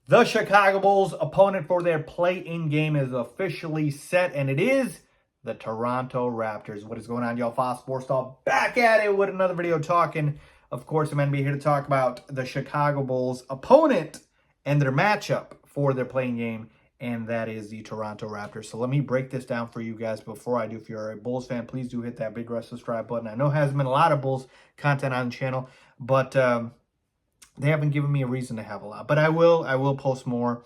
The Chicago Bulls opponent for their play-in game is officially set, and it is the Toronto Raptors. What is going on, y'all? Faiz Sports Talk back at it with another video talking. Of course, I'm going to be here to talk about the Chicago Bulls opponent and their matchup for their play-in game, and that is the Toronto Raptors. So let me break this down for you guys. Before I do, if you're a Bulls fan, please do hit that big red subscribe button. I know there hasn't been a lot of Bulls content on the channel, but they haven't given me a reason to have a lot, but I will post more.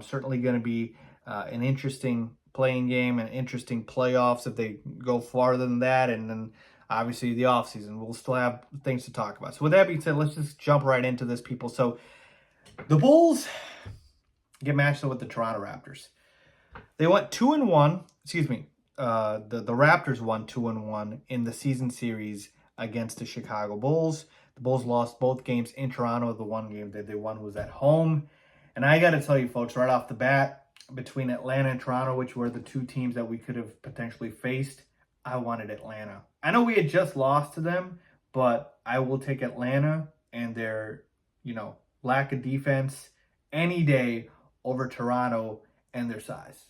Certainly going to be an interesting playing game, an interesting playoffs if they go farther than that, and then obviously the offseason. We'll still have things to talk about. So with that being said, let's just jump right into this, people. So the Bulls get matched up with the Toronto Raptors. They went 2-1. Excuse me. The Raptors won 2-1 in the season series against the Chicago Bulls. The Bulls lost both games in Toronto. The one game that they won was at home. And I got to tell you, folks, right off the bat, between Atlanta and Toronto, which were the two teams that we could have potentially faced, I wanted Atlanta. I know we had just lost to them, but I will take Atlanta and their, lack of defense any day over Toronto and their size.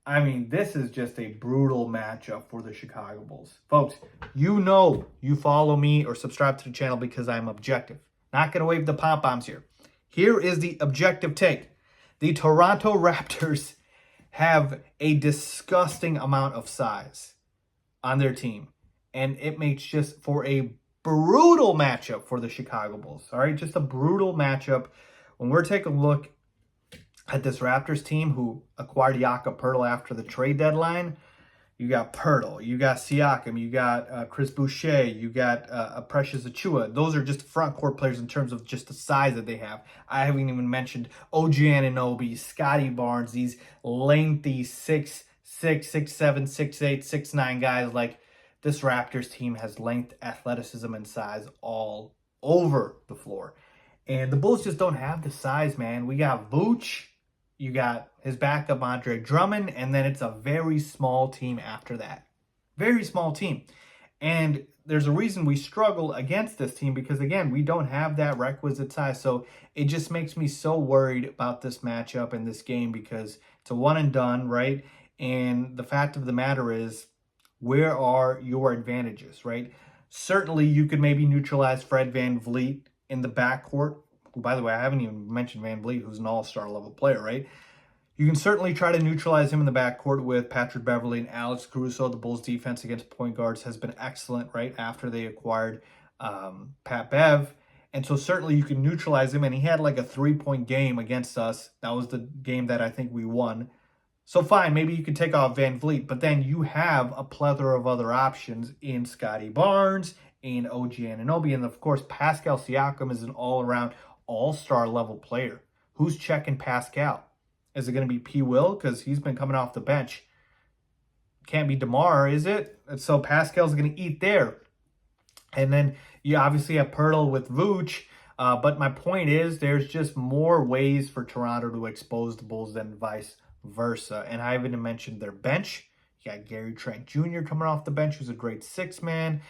I mean, this is just a brutal matchup for the Chicago Bulls. Folks, you follow me or subscribe to the channel because I'm objective. Not going to wave the pom-poms here. Here is the objective take. The Toronto Raptors have a disgusting amount of size on their team. And it makes just for a brutal matchup for the Chicago Bulls. All right, just a brutal matchup. When we're taking a look at this Raptors team who acquired Jakob Poeltl after the trade deadline, you got Poeltl, you got Siakam, you got Chris Boucher, you got Precious Achiuwa. Those are just front court players in terms of just the size that they have. I haven't even mentioned OG Anunoby, Scotty Barnes, these lengthy 6'6", 6'7", 6'8", 6'9" guys. Like, this Raptors team has length, athleticism, and size all over the floor. And the Bulls just don't have the size, man. We got Vooch. You got his backup, Andre Drummond, and then it's a very small team after that. Very small team. And there's a reason we struggle against this team because, again, we don't have that requisite size. So it just makes me so worried about this matchup and this game because it's a one and done, right? And the fact of the matter is, where are your advantages, right? Certainly, you could maybe neutralize Fred VanVleet in the backcourt. By the way, I haven't even mentioned VanVleet, who's an all-star level player, right? You can certainly try to neutralize him in the backcourt with Patrick Beverley and Alex Caruso. The Bulls' defense against point guards has been excellent, right, after they acquired Pat Bev. And so certainly you can neutralize him, and he had like a 3-point game against us. That was the game that I think we won. So fine, maybe you could take off VanVleet, but then you have a plethora of other options in Scotty Barnes, in OG Anunoby, and of course Pascal Siakam is an all-around all-star level player. Who's checking Pascal? Is it going to be P. Will? Because he's been coming off the bench. Can't be DeMar, is it? And so Pascal's going to eat there. And then you obviously have Poeltl with Vooch. But my point is there's just more ways for Toronto to expose the Bulls than vice versa. And I haven't even mentioned their bench. You got Gary Trent Jr. coming off the bench, who's a great six-man.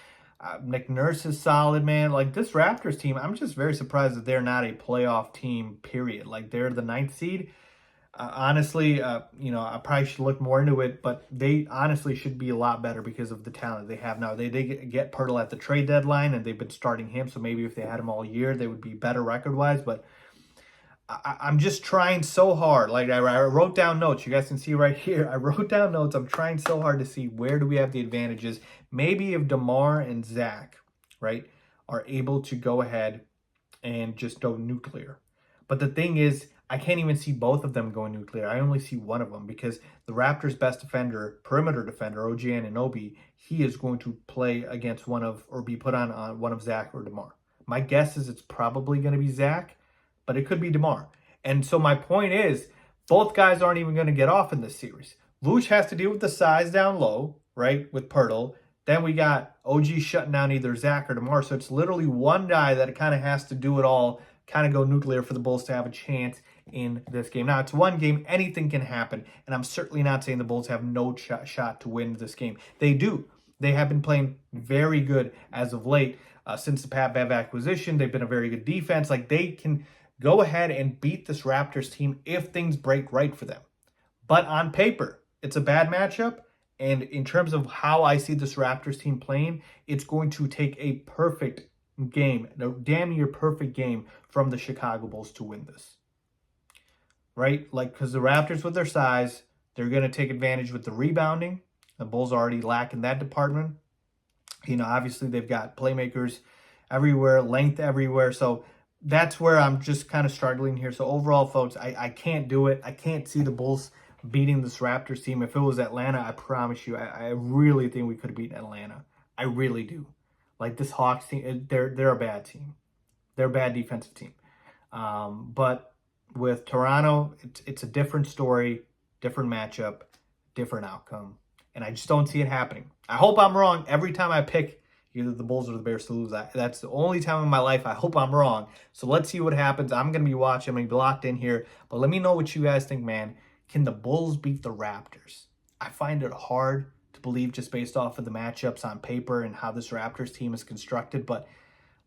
Nick Nurse is solid, man. Like, this Raptors team, I'm just very surprised that they're not a playoff team, period. Like, they're the 9th seed. Honestly, I probably should look more into it, but they honestly should be a lot better because of the talent they have now. They did get Poeltl at the trade deadline, and they've been starting him, so maybe if they had him all year, they would be better record-wise, but I'm just trying so hard. Like, I wrote down notes. You guys can see right here. I wrote down notes. I'm trying so hard to see where do we have the advantages. Maybe if DeMar and Zach, right, are able to go ahead and just go nuclear. But the thing is, I can't even see both of them going nuclear. I only see one of them because the Raptors' best defender, perimeter defender, OG Anunoby, he is going to play against or be put on one of Zach or DeMar. My guess is it's probably going to be Zach, but it could be DeMar. And so my point is, both guys aren't even going to get off in this series. Vooch has to deal with the size down low, right, with Poeltl. Then we got OG shutting down either Zach or DeMar. So it's literally one guy that kind of has to do it all, kind of go nuclear for the Bulls to have a chance in this game. Now, it's one game. Anything can happen. And I'm certainly not saying the Bulls have no shot to win this game. They do. They have been playing very good as of late. Since the Pat Bev acquisition, they've been a very good defense. Like, they can go ahead and beat this Raptors team if things break right for them. But on paper, it's a bad matchup. And in terms of how I see this Raptors team playing, it's going to take a perfect game, a damn near perfect game from the Chicago Bulls to win this. Right? Like, because the Raptors with their size, they're going to take advantage with the rebounding. The Bulls already lack in that department. You know, obviously they've got playmakers everywhere, length everywhere. So that's where I'm just kind of struggling here. So overall, folks, I can't do it. I can't see the Bulls beating this Raptors team. If it was Atlanta, I promise you, I really think we could have beaten Atlanta. I really do. Like, this Hawks team, they're a bad team. They're a bad defensive team. But with Toronto, it's a different story, different matchup, different outcome. And I just don't see it happening. I hope I'm wrong every time I pick either the Bulls or the Bears to lose. That's the only time in my life I hope I'm wrong. So let's see what happens. I'm going to be watching. I'm going to be locked in here. But let me know what you guys think, man. Can the Bulls beat the Raptors? I find it hard to believe just based off of the matchups on paper and how this Raptors team is constructed. But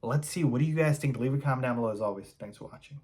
let's see. What do you guys think? Leave a comment down below as always. Thanks for watching.